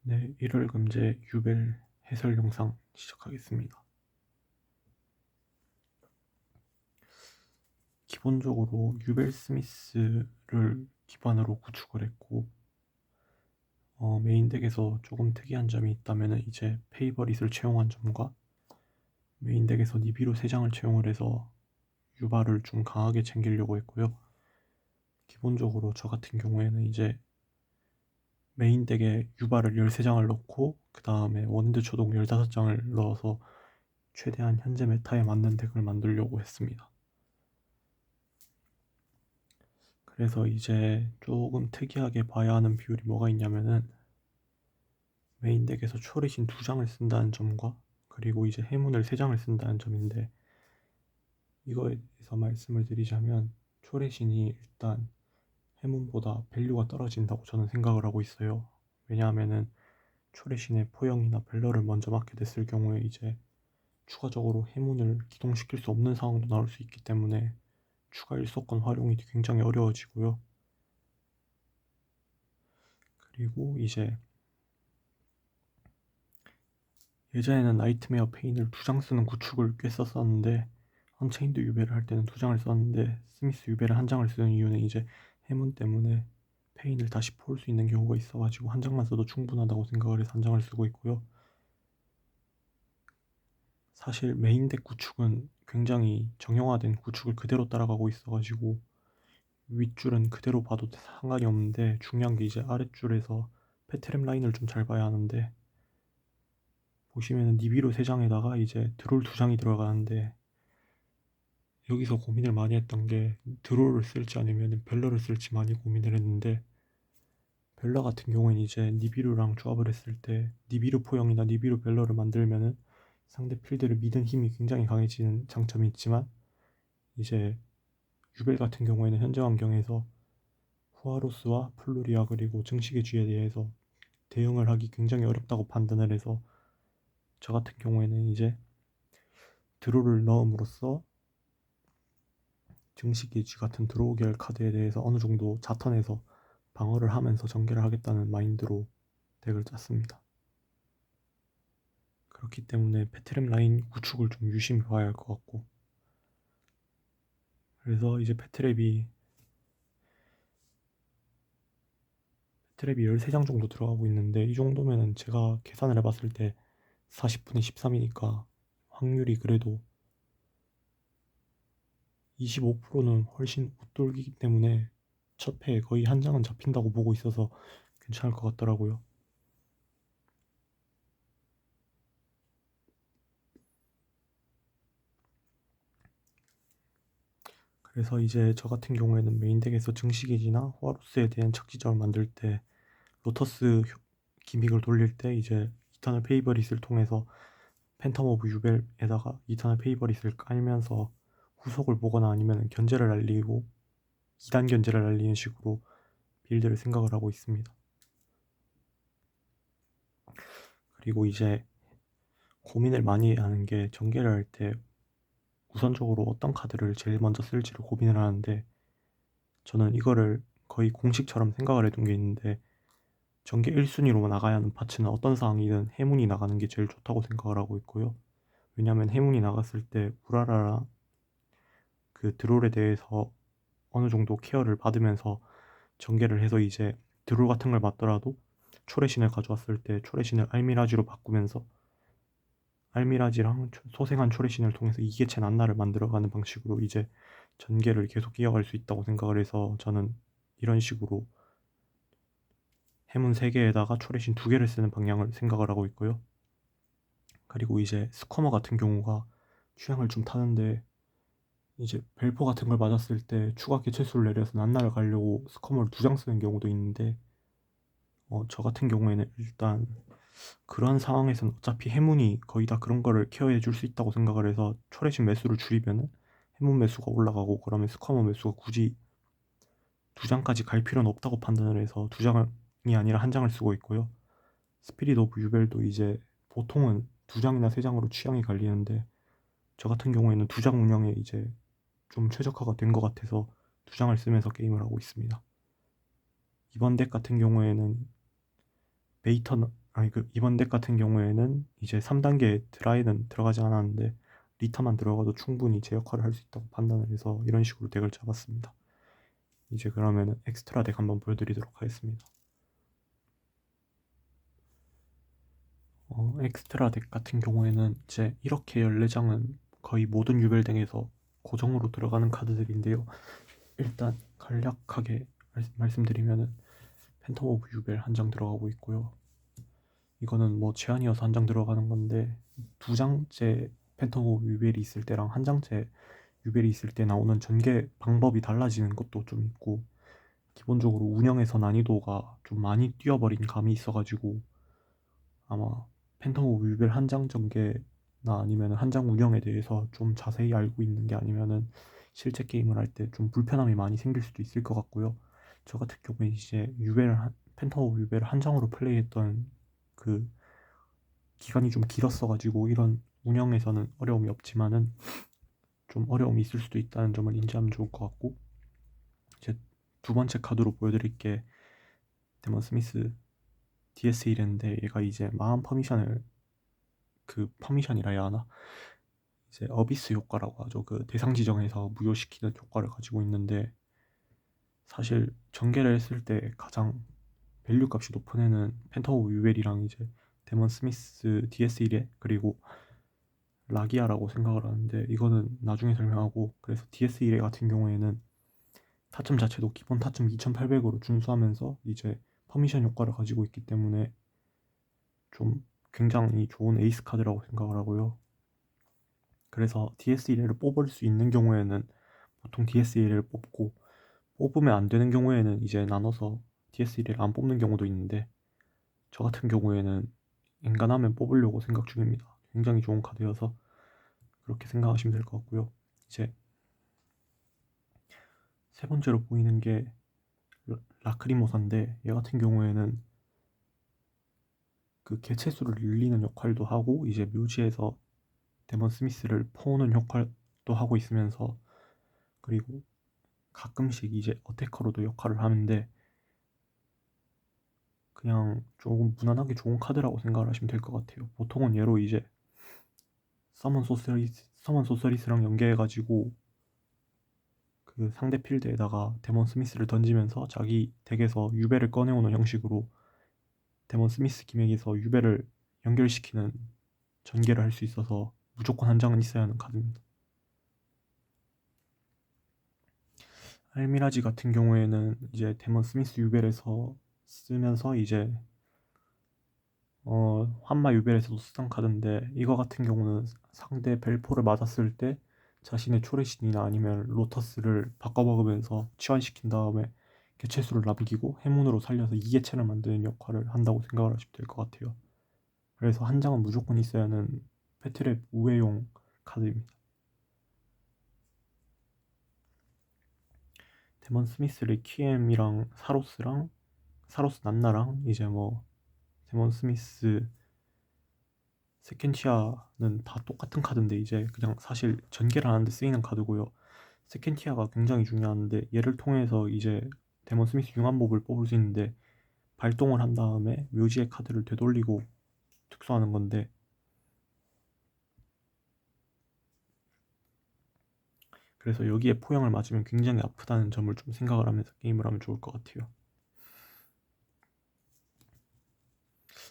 네, 1월 금제 유벨 해설 영상 시작하겠습니다. 기본적으로 유벨 스미스를 기반으로 구축을 했고, 메인 덱에서 조금 특이한 점이 있다면 이제 페이버릿을 채용한 점과 메인 덱에서 니비루 3장을 채용을 해서 유발을 좀 강하게 챙기려고 했고요. 기본적으로 저 같은 경우에는 이제 메인 덱에 유발을 13장을 넣고 그 다음에 원드 초동 15장을 넣어서 최대한 현재 메타에 맞는 덱을 만들려고 했습니다. 그래서 이제 조금 특이하게 봐야 하는 비율이 뭐가 있냐면은 메인 덱에서 초리신 2장을 쓴다는 점과 그리고 이제 해문을 3장을 쓴다는 점인데, 이거에 대해서 말씀을 드리자면 초래신이 일단 해문보다 밸류가 떨어진다고 저는 생각을 하고 있어요. 왜냐하면은 초래신의 포영이나 벨러를 먼저 맞게 됐을 경우에 이제 추가적으로 해문을 기동시킬 수 없는 상황도 나올 수 있기 때문에 추가 일소권 활용이 굉장히 어려워지고요. 그리고 이제 예전에는 나이트메어 페인을 2장 쓰는 구축을 꽤 썼었는데, 언체인드 유배를 할 때는 2장을 썼는데 스미스 유배를 1장을 쓰는 이유는 이제 해문 때문에 페인을 다시 포올 수 있는 경우가 있어가지고 1장만 써도 충분하다고 생각을 해서 1장을 쓰고 있고요. 사실 메인 덱 구축은 굉장히 정형화된 구축을 그대로 따라가고 있어가지고 윗줄은 그대로 봐도 상관이 없는데, 중요한 게 이제 아랫줄에서 페트렘 라인을 좀 잘 봐야 하는데, 보시면은 니비로 3장에다가 이제 드롤 2장이 들어가는데, 여기서 고민을 많이 했던 게 드롤을 쓸지 아니면 벨러를 쓸지 많이 고민을 했는데, 벨러 같은 경우에는 이제 니비루랑 조합을 했을 때 니비루 포영이나 니비루 벨러를 만들면은 상대 필드를 미는 힘이 굉장히 강해지는 장점이 있지만, 이제 유벨 같은 경우에는 현재 환경에서 후아로스와 플루리아 그리고 증식의 쥐에 대해서 대응을 하기 굉장히 어렵다고 판단을 해서 저 같은 경우에는 이제 드롤을 넣음으로써 증식의 쥐 같은 드로우 계열 카드에 대해서 어느 정도 자턴해서 방어를 하면서 전개를 하겠다는 마인드로 덱을 짰습니다. 그렇기 때문에 페트렘 라인 구축을 좀 유심히 봐야 할 것 같고, 그래서 이제 페트랩이 13장 정도 들어가고 있는데, 이 정도면은 제가 계산을 해봤을 때 40분의 13이니까 확률이 그래도 25%는 훨씬 웃돌기기 때문에 첫 패에 거의 1장은 잡힌다고 보고 있어서 괜찮을 것 같더라고요. 그래서 이제 저 같은 경우에는 메인 덱에서 증식이지나 호아루스에 대한 착지점을 만들 때, 로터스 기믹을 돌릴 때 이제 이터널 페이버릿을 통해서 팬텀 오브 유벨에다가 이터널 페이버릿을 깔면서 후속을 보거나 아니면 견제를 날리고 2단 견제를 날리는 식으로 빌드를 생각을 하고 있습니다. 그리고 이제 고민을 많이 하는 게, 전개를 할 때 우선적으로 어떤 카드를 제일 먼저 쓸지를 고민을 하는데, 저는 이거를 거의 공식처럼 생각을 해둔 게 있는데, 전개 1순위로 나가야 하는 파츠는 어떤 상황이든 해문이 나가는 게 제일 좋다고 생각을 하고 있고요. 왜냐하면 해문이 나갔을 때 우라라랑 그 드롤에 대해서 어느 정도 케어를 받으면서 전개를 해서 이제 드롤 같은 걸 맞더라도 초래신을 가져왔을 때 초래신을 알미라지로 바꾸면서 알미라지랑 소생한 초래신을 통해서 이개체 난나를 만들어가는 방식으로 이제 전개를 계속 이어갈 수 있다고 생각을 해서, 저는 이런 식으로 해문 3개에다가 초래신 2개를 쓰는 방향을 생각을 하고 있고요. 그리고 이제 스커머 같은 경우가 취향을 좀 타는데, 이제 벨포 같은 걸 맞았을 때 추가 개체수를 내려서 난나를 가려고 스커머를 2장 쓰는 경우도 있는데, 저 같은 경우에는 일단 그런 상황에서는 어차피 해문이 거의 다 그런 거를 케어해 줄 수 있다고 생각을 해서 초래신 매수를 줄이면은 해문 매수가 올라가고, 그러면 스커머 매수가 굳이 2장까지 갈 필요는 없다고 판단을 해서 2장이 아니라 1장을 쓰고 있고요. 스피릿 오브 유벨도 이제 보통은 2장이나 3장으로 취향이 갈리는데, 저 같은 경우에는 2장 운영에 이제 좀 최적화가 된 것 같아서 2장을 쓰면서 게임을 하고 있습니다. 이번 덱 같은 경우에는 아니 그 이번 덱 같은 경우에는 이제 3단계 드라이는 들어가지 않았는데 리타만 들어가도 충분히 제 역할을 할 수 있다고 판단을 해서 이런 식으로 덱을 잡았습니다. 이제 그러면은 엑스트라 덱 한번 보여드리도록 하겠습니다. 엑스트라 덱 같은 경우에는 이제 이렇게 14장은 거의 모든 유벨 덱에서 고정으로 들어가는 카드들인데요. 일단 간략하게 말씀드리면은 팬텀 오브 유벨 한 장 들어가고 있고요. 이거는 뭐 제한이어서 한 장 들어가는 건데 두 장째 팬텀 오브 유벨이 있을 때랑 한 장째 유벨이 있을 때 나오는 전개 방법이 달라지는 것도 좀 있고 기본적으로 운영에서 난이도가 좀 많이 뛰어버린 감이 있어가지고 아마 팬텀 오브 유벨 한 장 전개나 아니면 한 장 운영에 대해서 좀 자세히 알고 있는 게 아니면은 실제 게임을 할 때 좀 불편함이 많이 생길 수도 있을 것 같고요. 저 같은 경우에 이제 팬텀 오브 유벨을 한 장으로 플레이했던 그 기간이 좀 길었어가지고 이런 운영에서는 어려움이 없지만은 좀 어려움이 있을 수도 있다는 점을 인지하면 좋을 것 같고 이제 두 번째 카드로 보여드릴 게 데몬 스미스 DS1인데 얘가 이제 마음 퍼미션을 그 퍼미션이라 해야 하나? 이제 어비스 효과라고 하죠. 그 대상 지정에서 무효시키는 효과를 가지고 있는데 사실 전개를 했을 때 가장 밸류 값이 높은 애는 팬텀 오브 유벨이랑 이제 데몬 스미스 DS1에 그리고 라기아라고 생각을 하는데 이거는 나중에 설명하고 그래서 DS1회 같은 경우에는 타점 자체도 기본 타점 2800으로 준수하면서 이제 퍼미션 효과를 가지고 있기 때문에 좀 굉장히 좋은 에이스 카드라고 생각을 하고요. 그래서 DS1회를 뽑을 수 있는 경우에는 보통 DS1회를 뽑고 뽑으면 안 되는 경우에는 이제 나눠서 DS1회를 안 뽑는 경우도 있는데 저 같은 경우에는 엔간하면 뽑으려고 생각 중입니다. 굉장히 좋은 카드여서 그렇게 생각하시면 될 것 같고요. 이제 세 번째로 보이는 게 라크리모사인데 얘 같은 경우에는 그 개체수를 늘리는 역할도 하고 이제 묘지에서 데몬 스미스를 퍼오는 역할도 하고 있으면서 그리고 가끔씩 이제 어태커로도 역할을 하는데 그냥 조금 무난하게 좋은 카드라고 생각을 하시면 될 것 같아요. 보통은 얘로 이제 서먼 소서리스랑 연계해가지고 그 상대 필드에다가 데몬 스미스를 던지면서 자기 덱에서 유배를 꺼내오는 형식으로 데몬 스미스 기믹에서 유배를 연결시키는 전개를 할 수 있어서 무조건 한 장은 있어야 하는 카드입니다. 알미라지 같은 경우에는 이제 데몬 스미스 유벨에서 쓰면서 이제 환마 유벨에서도 쓰던 카드인데 이거 같은 경우는 상대 벨포를 맞았을 때 자신의 초레신이나 아니면 로터스를 바꿔 먹으면서 치환시킨 다음에 개체수를 남기고 해문으로 살려서 2개체를 만드는 역할을 한다고 생각을 하시면 될 것 같아요. 그래서 한 장은 무조건 있어야 하는 패트랩 우회용 카드입니다. 데몬 스미스 리퀴엠이랑 사로스 난나랑 이제 뭐 데몬 스미스 세켄티아는 다 똑같은 카드인데 이제 그냥 사실 전개를 하는데 쓰이는 카드고요. 세켄티아가 굉장히 중요한데 얘를 통해서 이제 데몬 스미스 융합몹을 뽑을 수 있는데 발동을 한 다음에 묘지의 카드를 되돌리고 특수하는 건데 그래서 여기에 포형을 맞으면 굉장히 아프다는 점을 좀 생각을 하면서 게임을 하면 좋을 것 같아요.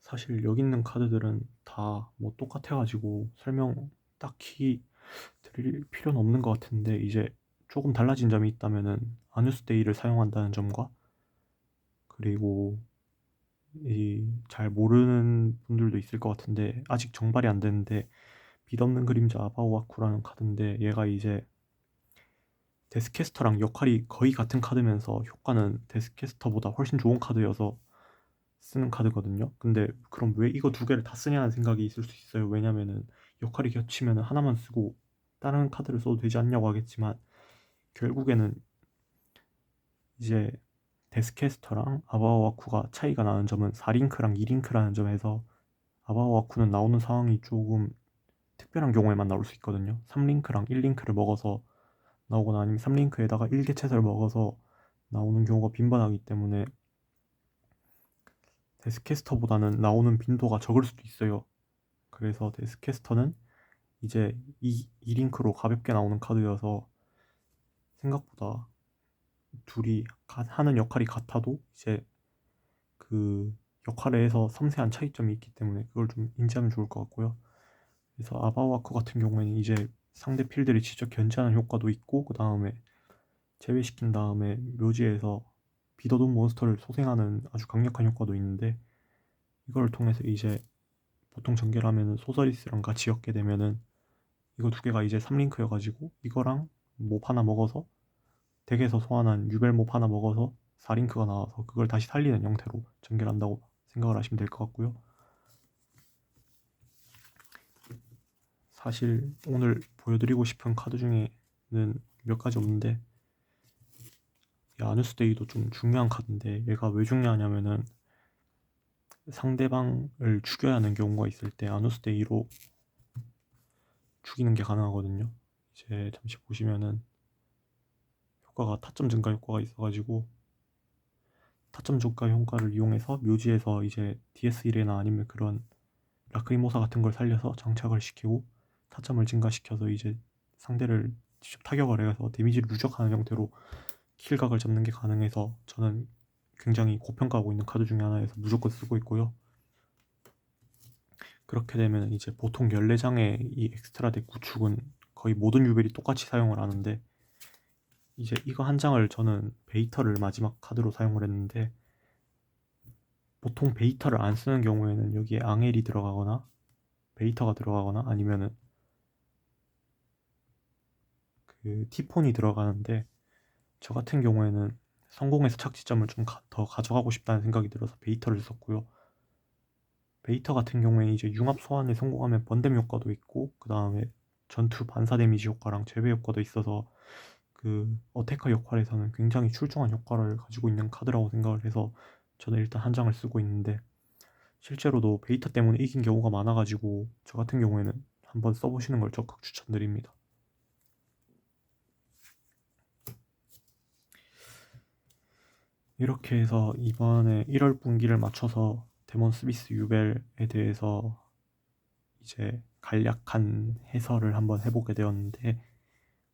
사실 여기 있는 카드들은 다 뭐 똑같아가지고 설명 딱히 드릴 필요는 없는 것 같은데 이제 조금 달라진 점이 있다면은 아누스 데이를 사용한다는 점과 그리고 이 잘 모르는 분들도 있을 것 같은데 아직 정발이 안 됐는데 빛없는 그림자 아바오아쿠라는 카드인데 얘가 이제 데스캐스터랑 역할이 거의 같은 카드면서 효과는 데스캐스터보다 훨씬 좋은 카드여서 쓰는 카드거든요. 근데 그럼 왜 이거 두 개를 다 쓰냐는 생각이 있을 수 있어요. 왜냐면은 역할이 겹치면 하나만 쓰고 다른 카드를 써도 되지 않냐고 하겠지만 결국에는 이제 데스캐스터랑 아바오와쿠가 차이가 나는 점은 4링크랑 2링크라는 점에서 아바오와쿠는 나오는 상황이 조금 특별한 경우에만 나올 수 있거든요. 3링크랑 1링크를 먹어서 나오거나 아니면 3링크에다가 1개체를 먹어서 나오는 경우가 빈번하기 때문에 데스캐스터보다는 나오는 빈도가 적을 수도 있어요. 그래서 데스캐스터는 이제 이 링크로 가볍게 나오는 카드여서 생각보다 둘이 하는 역할이 같아도 이제 그 역할에서 섬세한 차이점이 있기 때문에 그걸 좀 인지하면 좋을 것 같고요. 그래서 아바와크 같은 경우에는 이제 상대 필드를 직접 견제하는 효과도 있고, 그 다음에 제외시킨 다음에 묘지에서 비더돈 몬스터를 소생하는 아주 강력한 효과도 있는데, 이걸 통해서 이제 보통 전개를 하면은 소서리스랑 같이 엮게 되면은 이거 두 개가 이제 3링크여가지고 이거랑 몹 하나 먹어서 덱에서 소환한 유벨 몹 하나 먹어서 4링크가 나와서 그걸 다시 살리는 형태로 전개를 한다고 생각을 하시면 될 것 같고요. 사실 오늘 보여드리고 싶은 카드 중에는 몇 가지 없는데, 이 아누스데이도 좀 중요한 카드인데, 얘가 왜 중요하냐면은 상대방을 죽여야 하는 경우가 있을 때 아누스데이로 죽이는 게 가능하거든요. 이제 잠시 보시면은 효과가 타점 증가 효과가 있어가지고, 타점 증가 효과를 이용해서 묘지에서 이제 DS1이나 아니면 그런 라크리모사 같은 걸 살려서 장착을 시키고 타점을 증가시켜서 이제 상대를 직접 타격을 해서 데미지를 누적하는 형태로 킬각을 잡는 게 가능해서 저는 굉장히 고평가하고 있는 카드 중에 하나여서 무조건 쓰고 있고요. 그렇게 되면 이제 보통 14장의 이 엑스트라 덱 구축은 거의 모든 유벨이 똑같이 사용을 하는데, 이제 이거 한 장을 저는 베이터를 마지막 카드로 사용을 했는데, 보통 베이터를 안 쓰는 경우에는 여기에 앙헬이 들어가거나 베이터가 들어가거나 아니면은 그 티폰이 들어가는데, 저 같은 경우에는 성공해서 착지점을 좀 더 가져가고 싶다는 생각이 들어서 베이터를 썼고요. 베이터 같은 경우에 이제 융합 소환에 성공하면 번댐 효과도 있고, 그 다음에 전투 반사 데미지 효과랑 제외 효과도 있어서 그 어태커 역할에서는 굉장히 출중한 효과를 가지고 있는 카드라고 생각을 해서 저는 일단 한 장을 쓰고 있는데, 실제로도 베이터 때문에 이긴 경우가 많아가지고 저 같은 경우에는 한번 써보시는 걸 적극 추천드립니다. 이렇게 해서 이번에 1월 분기를 맞춰서 데몬 스미스 유벨에 대해서 이제 간략한 해설을 한번 해보게 되었는데,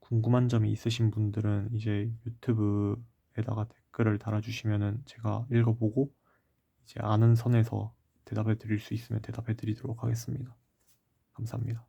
궁금한 점이 있으신 분들은 이제 유튜브에다가 댓글을 달아주시면은 제가 읽어보고 이제 아는 선에서 대답해 드릴 수 있으면 대답해 드리도록 하겠습니다. 감사합니다.